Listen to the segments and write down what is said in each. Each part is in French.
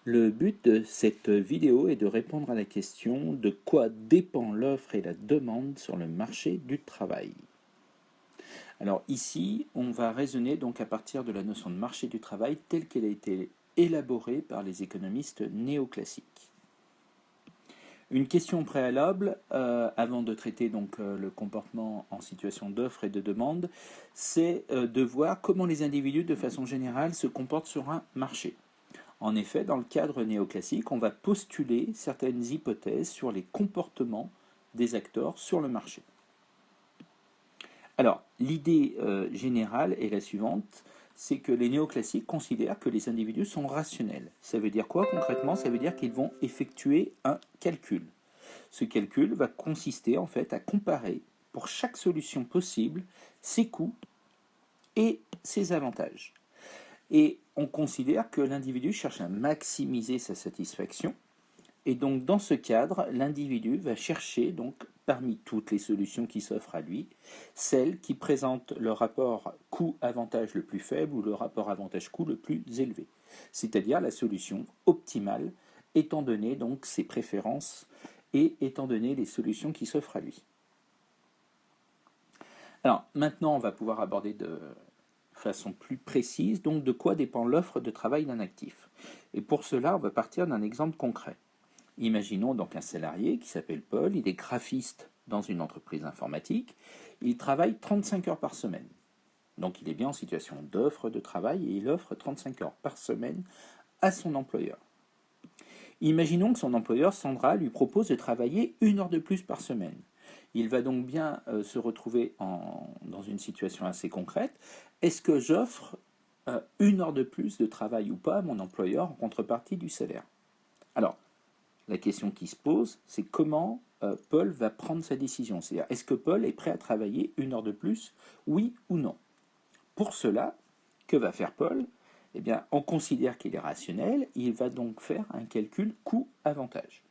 Le but de cette vidéo est de répondre à la question de quoi dépend l'offre et la demande sur le marché du travail. Alors ici, on va raisonner donc à partir de la notion de marché du travail telle qu'elle a été élaborée par les économistes néoclassiques. Une question préalable, avant de traiter donc le comportement en situation d'offre et de demande, c'est de voir comment les individus de façon générale se comportent sur un marché. En effet, dans le cadre néoclassique, on va postuler certaines hypothèses sur les comportements des acteurs sur le marché. Alors, l'idée générale est la suivante, c'est que les néoclassiques considèrent que les individus sont rationnels. Ça veut dire quoi concrètement? Ça veut dire qu'ils vont effectuer un calcul. Ce calcul va consister en fait à comparer pour chaque solution possible ses coûts et ses avantages. Et on considère que l'individu cherche à maximiser sa satisfaction. Et donc, dans ce cadre, l'individu va chercher, donc, parmi toutes les solutions qui s'offrent à lui, celle qui présente le rapport coût-avantage le plus faible ou le rapport avantage-coût le plus élevé. C'est-à-dire la solution optimale, étant donné donc ses préférences et étant donné les solutions qui s'offrent à lui. Alors, maintenant, on va pouvoir aborder de façon plus précise, donc de quoi dépend l'offre de travail d'un actif. Et pour cela, on va partir d'un exemple concret. Imaginons donc un salarié qui s'appelle Paul, il est graphiste dans une entreprise informatique, il travaille 35 heures par semaine. Donc il est bien en situation d'offre de travail et il offre 35 heures par semaine à son employeur. Imaginons que son employeur, Sandra, lui propose de travailler 1 heure de plus par semaine. Il va donc bien se retrouver dans une situation assez concrète. Est-ce que j'offre 1 heure de plus de travail ou pas à mon employeur en contrepartie du salaire? Alors, la question qui se pose, c'est comment Paul va prendre sa décision. C'est-à-dire, est-ce que Paul est prêt à travailler 1 heure de plus, oui ou non? Pour cela, que va faire Paul? Eh bien, on considère qu'il est rationnel, il va donc faire un calcul coût-avantage.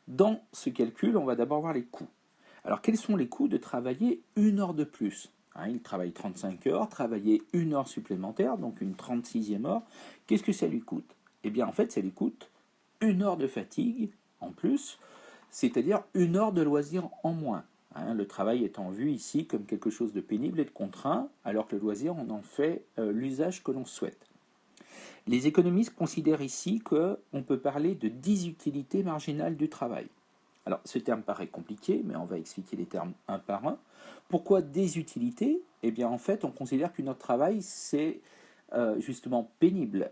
Dans ce calcul, on va d'abord voir les coûts. Alors, quels sont les coûts de travailler 1 heure de plus? Il travaille 35 heures, travailler 1 heure supplémentaire, donc une 36e heure. Qu'est-ce que ça lui coûte? Eh bien, en fait, ça lui coûte 1 heure de fatigue en plus, c'est-à-dire 1 heure de loisir en moins. Le travail étant vu ici comme quelque chose de pénible et de contraint, alors que le loisir, on en fait l'usage que l'on souhaite. Les économistes considèrent ici qu'on peut parler de disutilité marginale du travail. Alors, ce terme paraît compliqué, mais on va expliquer les termes un par un. Pourquoi désutilité? Eh bien, en fait, on considère qu'une heure de travail, c'est justement pénible.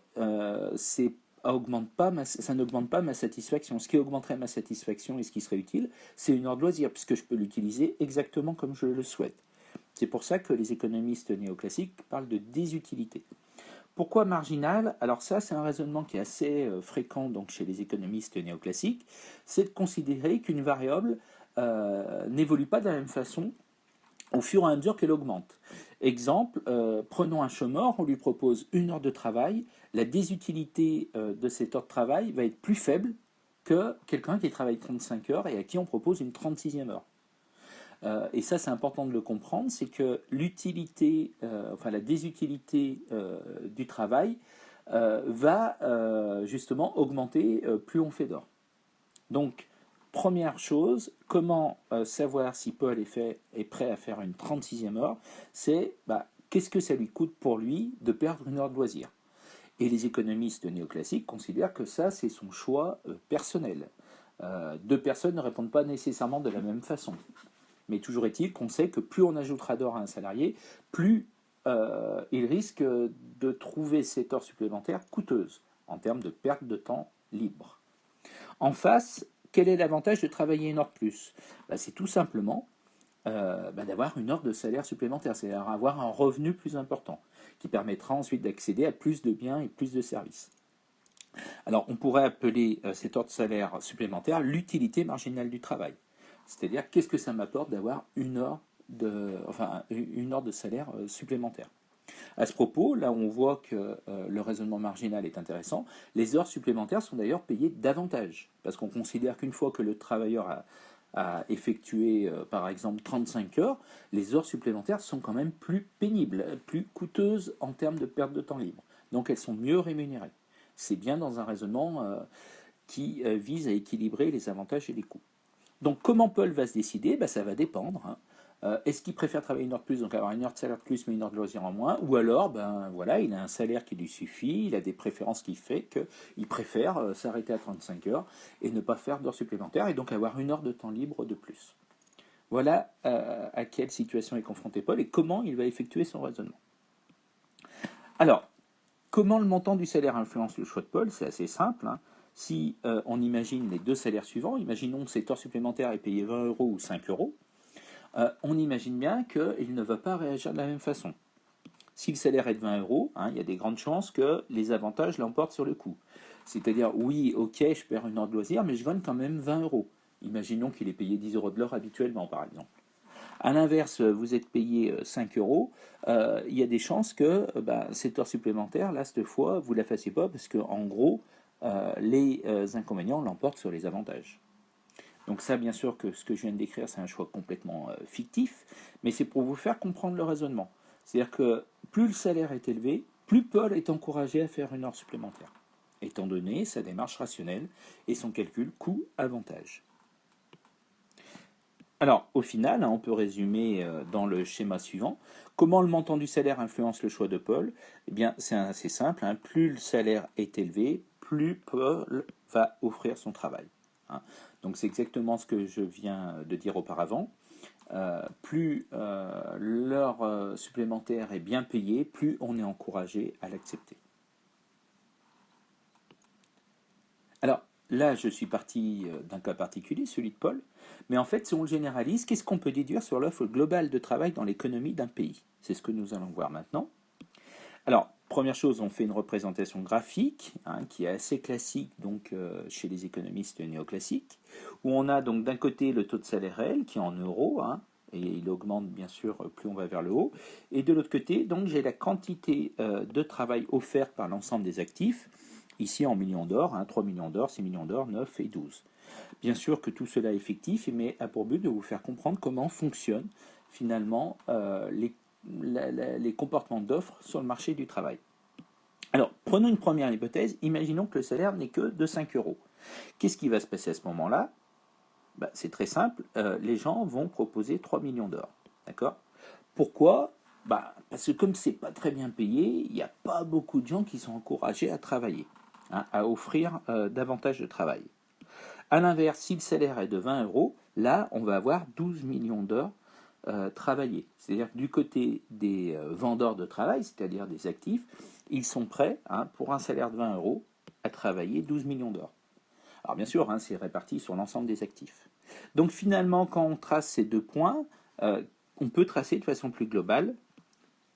Ça n'augmente pas ma satisfaction. Ce qui augmenterait ma satisfaction et ce qui serait utile, c'est 1 heure de loisir, puisque je peux l'utiliser exactement comme je le souhaite. C'est pour ça que les économistes néoclassiques parlent de désutilité. Pourquoi marginal? Alors ça, c'est un raisonnement qui est assez fréquent donc, chez les économistes néoclassiques, c'est de considérer qu'une variable n'évolue pas de la même façon au fur et à mesure qu'elle augmente. Exemple, prenons un chômeur, on lui propose 1 heure de travail, la désutilité de cette heure de travail va être plus faible que quelqu'un qui travaille 35 heures et à qui on propose une 36e heure. Et ça, c'est important de le comprendre, c'est que l'utilité, enfin la désutilité du travail va justement augmenter plus on fait d'heures. Donc, première chose, comment savoir si Paul est prêt à faire une 36e heure? C'est qu'est-ce que ça lui coûte pour lui de perdre 1 heure de loisir? Et les économistes néoclassiques considèrent que ça, c'est son choix personnel. Deux personnes ne répondent pas nécessairement de la même façon. Mais toujours est-il qu'on sait que plus on ajoutera d'heures à un salarié, plus il risque de trouver cette heure supplémentaire coûteuse en termes de perte de temps libre. En face, quel est l'avantage de travailler 1 heure de plus? C'est tout simplement d'avoir 1 heure de salaire supplémentaire, c'est-à-dire avoir un revenu plus important, qui permettra ensuite d'accéder à plus de biens et plus de services. Alors, on pourrait appeler cette heure de salaire supplémentaire l'utilité marginale du travail. C'est-à-dire, qu'est-ce que ça m'apporte d'avoir 1 heure de salaire supplémentaire? À ce propos, là où on voit que le raisonnement marginal est intéressant, les heures supplémentaires sont d'ailleurs payées davantage, parce qu'on considère qu'une fois que le travailleur a effectué, par exemple, 35 heures, les heures supplémentaires sont quand même plus pénibles, plus coûteuses en termes de perte de temps libre. Donc elles sont mieux rémunérées. C'est bien dans un raisonnement qui vise à équilibrer les avantages et les coûts. Donc comment Paul va se décider? Ça va dépendre. Est-ce qu'il préfère travailler une heure de plus, donc avoir une heure de salaire de plus mais une heure de loisir en moins? Ou alors, voilà, il a un salaire qui lui suffit, il a des préférences qui fait qu'il préfère s'arrêter à 35 heures et ne pas faire d'heures supplémentaires et donc avoir une heure de temps libre de plus. Voilà à quelle situation est confronté Paul et comment il va effectuer son raisonnement. Alors, comment le montant du salaire influence le choix de Paul? C'est assez simple. Si on imagine les deux salaires suivants, imaginons que cette heure supplémentaire est payée 20 euros ou 5 euros, on imagine bien qu'il ne va pas réagir de la même façon. Si le salaire est de 20 euros, il y a des grandes chances que les avantages l'emportent sur le coût. C'est-à-dire, oui, ok, je perds une heure de loisir, mais je gagne quand même 20 euros. Imaginons qu'il est payé 10 euros de l'heure habituellement, par exemple. A l'inverse, vous êtes payé 5 euros, il y a des chances que cette heure supplémentaire, là, cette fois, vous ne la fassiez pas, parce qu'en gros, les inconvénients l'emportent sur les avantages. Donc ça, bien sûr, que ce que je viens de décrire, c'est un choix complètement fictif, mais c'est pour vous faire comprendre le raisonnement. C'est-à-dire que plus le salaire est élevé, plus Paul est encouragé à faire une heure supplémentaire, étant donné sa démarche rationnelle et son calcul coût-avantage. Alors, au final, on peut résumer dans le schéma suivant. Comment le montant du salaire influence le choix de Paul? Eh bien, c'est assez simple. Plus le salaire est élevé, plus Paul va offrir son travail. Donc, c'est exactement ce que je viens de dire auparavant. Plus l'heure supplémentaire est bien payée, plus on est encouragé à l'accepter. Alors, là, je suis parti d'un cas particulier, celui de Paul, mais en fait, si on le généralise, qu'est-ce qu'on peut déduire sur l'offre globale de travail dans l'économie d'un pays? C'est ce que nous allons voir maintenant. Alors, première chose, on fait une représentation graphique, qui est assez classique donc chez les économistes néoclassiques, où on a donc d'un côté le taux de salaire réel, qui est en euros, et il augmente bien sûr plus on va vers le haut, et de l'autre côté, donc j'ai la quantité de travail offerte par l'ensemble des actifs, ici en millions d'or, 3 millions d'or, 6 millions d'or, 9 et 12. Bien sûr que tout cela est fictif, mais a pour but de vous faire comprendre comment fonctionnent finalement les comportements d'offres sur le marché du travail. Alors, prenons une première hypothèse, imaginons que le salaire n'est que de 5 euros. Qu'est-ce qui va se passer à ce moment-là? C'est très simple, les gens vont proposer 3 millions d'or. D'accord? Pourquoi? Parce que comme c'est pas très bien payé, il n'y a pas beaucoup de gens qui sont encouragés à travailler, à offrir davantage de travail. A l'inverse, si le salaire est de 20 euros, là, on va avoir 12 millions d'heures travaillées. C'est-à-dire que du côté des vendeurs de travail, c'est-à-dire des actifs, ils sont prêts, pour un salaire de 20 euros, à travailler 12 millions d'heures. Alors bien sûr, c'est réparti sur l'ensemble des actifs. Donc finalement, quand on trace ces deux points, on peut tracer de façon plus globale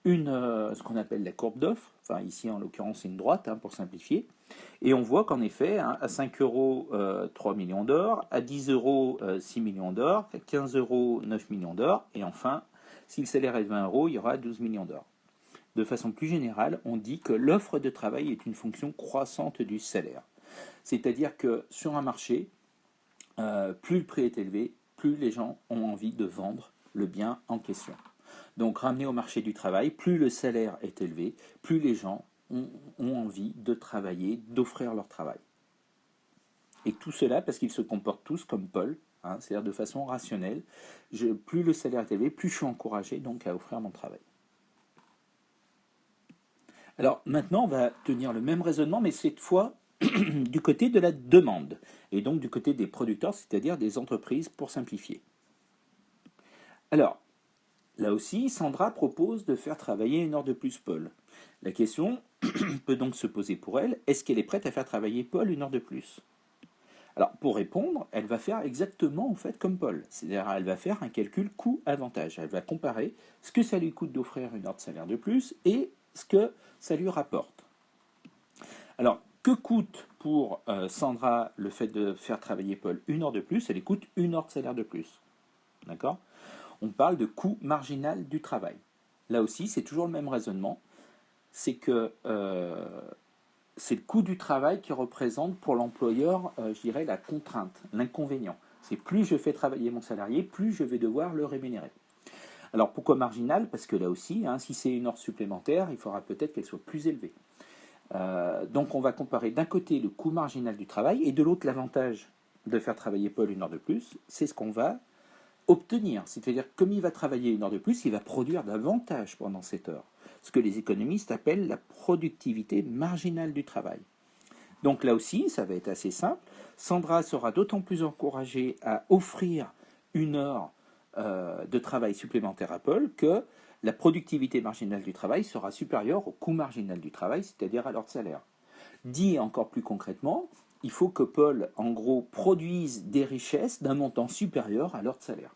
ce qu'on appelle la courbe d'offre, enfin ici en l'occurrence c'est une droite pour simplifier, et on voit qu'en effet, à 5 euros, 3 millions d'or, à 10 euros, 6 millions d'or, à 15 euros, 9 millions d'or, et enfin, si le salaire est de 20 euros, il y aura 12 millions d'or. De façon plus générale, on dit que l'offre de travail est une fonction croissante du salaire. C'est-à-dire que sur un marché, plus le prix est élevé, plus les gens ont envie de vendre le bien en question. Donc ramené au marché du travail, plus le salaire est élevé, plus les gens ont envie de travailler, d'offrir leur travail. Et tout cela parce qu'ils se comportent tous comme Paul, c'est-à-dire de façon rationnelle. Plus le salaire est élevé, plus je suis encouragé donc à offrir mon travail. Alors maintenant, on va tenir le même raisonnement, mais cette fois du côté de la demande, et donc du côté des producteurs, c'est-à-dire des entreprises, pour simplifier. Alors, là aussi, Sandra propose de faire travailler une heure de plus Paul. La question peut donc se poser pour elle, est-ce qu'elle est prête à faire travailler Paul une heure de plus? Alors, pour répondre, elle va faire exactement en fait comme Paul. C'est-à-dire, elle va faire un calcul coût-avantage. Elle va comparer ce que ça lui coûte d'offrir une heure de salaire de plus et ce que ça lui rapporte. Alors, que coûte pour Sandra le fait de faire travailler Paul une heure de plus? Ça lui coûte une heure de salaire de plus. D'accord? On parle de coût marginal du travail. Là aussi, c'est toujours le même raisonnement. C'est que c'est le coût du travail qui représente pour l'employeur, je dirais, la contrainte, l'inconvénient. C'est plus je fais travailler mon salarié, plus je vais devoir le rémunérer. Alors pourquoi marginal? Parce que là aussi, si c'est une heure supplémentaire, il faudra peut-être qu'elle soit plus élevée. Donc on va comparer d'un côté le coût marginal du travail et de l'autre l'avantage de faire travailler Paul une heure de plus. C'est ce qu'on va obtenir. C'est-à-dire que comme il va travailler une heure de plus, il va produire davantage pendant cette heure. Ce que les économistes appellent la productivité marginale du travail. Donc là aussi, ça va être assez simple. Sandra sera d'autant plus encouragée à offrir une heure de travail supplémentaire à Paul que la productivité marginale du travail sera supérieure au coût marginal du travail, c'est-à-dire à l'heure de salaire. Dit encore plus concrètement, il faut que Paul, en gros, produise des richesses d'un montant supérieur à l'heure de salaire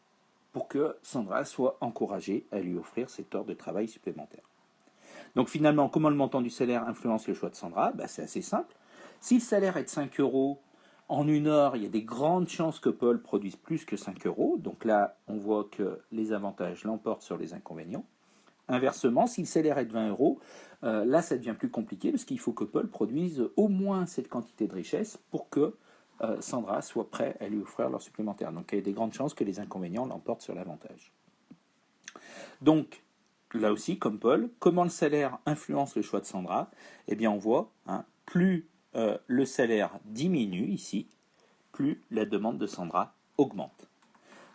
pour que Sandra soit encouragée à lui offrir cette heure de travail supplémentaire. Donc finalement, comment le montant du salaire influence le choix de Sandra? C'est assez simple. Si le salaire est de 5 euros, en une heure, il y a des grandes chances que Paul produise plus que 5 euros. Donc là, on voit que les avantages l'emportent sur les inconvénients. Inversement, si le salaire est de 20 euros, là, ça devient plus compliqué parce qu'il faut que Paul produise au moins cette quantité de richesse pour que Sandra soit prête à lui offrir l'heure supplémentaire. Donc il y a des grandes chances que les inconvénients l'emportent sur l'avantage. Donc, là aussi, comme Paul, comment le salaire influence le choix de Sandra? Eh bien, on voit, plus le salaire diminue ici, plus la demande de Sandra augmente.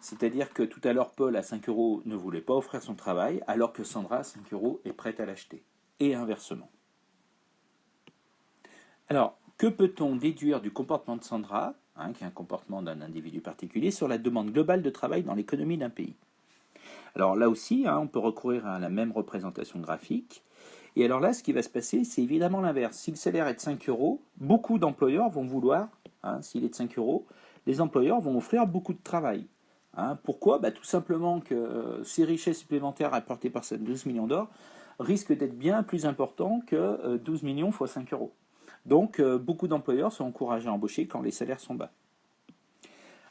C'est-à-dire que tout à l'heure, Paul à 5 euros ne voulait pas offrir son travail, alors que Sandra à 5 euros est prête à l'acheter. Et inversement. Alors, que peut-on déduire du comportement de Sandra, qui est un comportement d'un individu particulier, sur la demande globale de travail dans l'économie d'un pays? Alors là aussi, on peut recourir à la même représentation graphique. Et alors là, ce qui va se passer, c'est évidemment l'inverse. Si le salaire est de 5 euros, beaucoup d'employeurs vont vouloir, s'il est de 5 euros, les employeurs vont offrir beaucoup de travail. Pourquoi? Tout simplement que ces richesses supplémentaires apportées par ces 12 millions d'or risquent d'être bien plus importants que 12 millions fois 5 euros. Donc, beaucoup d'employeurs sont encouragés à embaucher quand les salaires sont bas.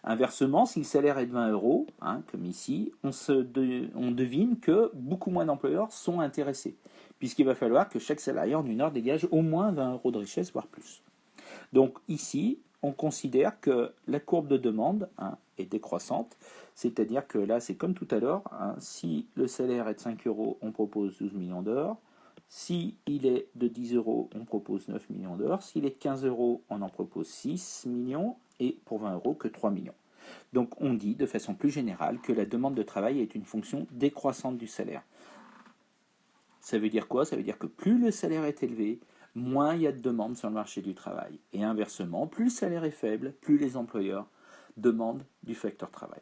Inversement, si le salaire est de 20 euros, comme ici, on devine que beaucoup moins d'employeurs sont intéressés, puisqu'il va falloir que chaque salarié en une heure dégage au moins 20 euros de richesse, voire plus. Donc ici, on considère que la courbe de demande est décroissante, c'est-à-dire que là, c'est comme tout à l'heure, si le salaire est de 5 euros, on propose 12 millions d'heures. Si il est de 10 euros, on propose 9 millions d'heures. S'il est de 15 euros, on en propose 6 millions. Et pour 20 euros, que 3 millions. Donc on dit de façon plus générale que la demande de travail est une fonction décroissante du salaire. Ça veut dire quoi? Ça veut dire que plus le salaire est élevé, moins il y a de demande sur le marché du travail. Et inversement, plus le salaire est faible, plus les employeurs demandent du facteur travail.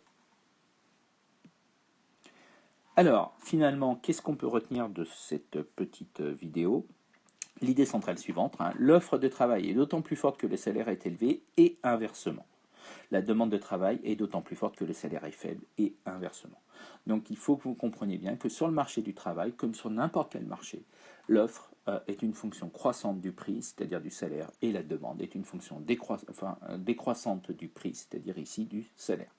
Alors, finalement, qu'est-ce qu'on peut retenir de cette petite vidéo? L'idée centrale suivante, l'offre de travail est d'autant plus forte que le salaire est élevé et inversement. La demande de travail est d'autant plus forte que le salaire est faible et inversement. Donc il faut que vous compreniez bien que sur le marché du travail, comme sur n'importe quel marché, l'offre est une fonction croissante du prix, c'est-à-dire du salaire, et la demande est une fonction décroissante du prix, c'est-à-dire ici du salaire.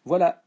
Voilà.